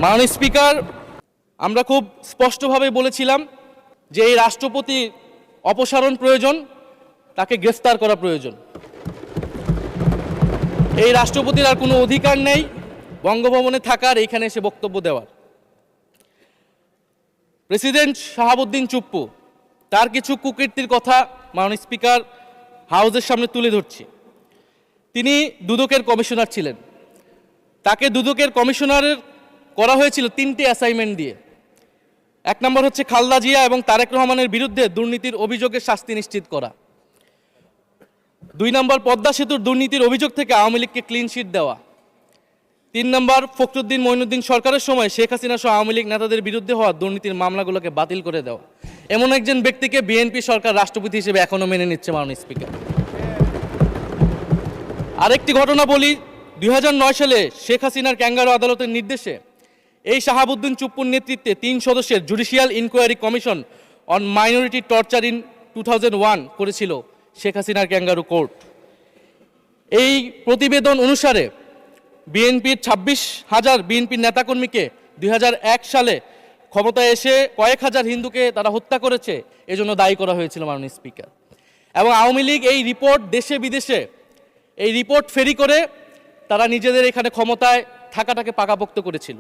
মাননীয় স্পিকার, আমরা খুব স্পষ্টভাবে বলেছিলাম যে এই রাষ্ট্রপতির অপসারণ প্রয়োজন, তাকে গ্রেফতার করা প্রয়োজন। এই রাষ্ট্রপতির আর কোনো অধিকার নেই বঙ্গভবনে থাকার, এইখানে এসে বক্তব্য দেওয়ার। প্রেসিডেন্ট শাহাবুদ্দিন চুপ্পু, তার কিছু কুকীর্তির কথা মাননীয় স্পিকার হাউসের সামনে তুলে ধরছি। তিনি দুদকের কমিশনার ছিলেন। তাকে দুদকের কমিশনারের করা হয়েছিল 3টে অ্যাসাইনমেন্ট দিয়ে। 1 নম্বর হচ্ছে খালেদা জিয়া এবং তারেক রহমানের বিরুদ্ধে দুর্নীতির অভিযোগের শাস্তি নিশ্চিত করা। 2 নম্বর পদ্মা সেতুর দুর্নীতির অভিযোগ থেকে আওয়ামী লীগকে ক্লিন শিট দেওয়া। 3 নম্বর ফখরুদ্দিন মঈনুদ্দিন সরকারের সময় শেখ হাসিনা সহ আওয়ামী লীগ নেতাদের বিরুদ্ধে হওয়া দুর্নীতির মামলাগুলোকে বাতিল করে দেওয়া। এমন একজন ব্যক্তিকে বিএনপি সরকার রাষ্ট্রপতি হিসেবে এখনো মেনে নিচ্ছে মাননীয় স্পিকার। আরেকটি ঘটনা বলি, 2009 সালে শেখ হাসিনার ক্যাঙ্গারু আদালতের নির্দেশে এই শাহাবুদ্দিন চুপ্পুর নেতৃত্বে 3 সদস্যের judicial inquiry commission on minority torture in 2001 করেছিল শেখ হাসিনার ক্যাঙ্গারু কোর্ট। এই প্রতিবেদন অনুসারে বিএনপির 26,000 বিএনপির নেতাকর্মীকে 2001 সালে ক্ষমতায় এসে কয়েক হাজার হিন্দুকে তারা হত্যা করেছে, এজন্য দায়ী করা হয়েছিল মাননীয় স্পিকার। এবং আওয়ামী লীগ এই রিপোর্ট দেশে বিদেশে এই রিপোর্ট ফেরি করে তারা নিজেদের এখানে ক্ষমতায় থাকাটাকে পাকাপোক্ত করেছিল।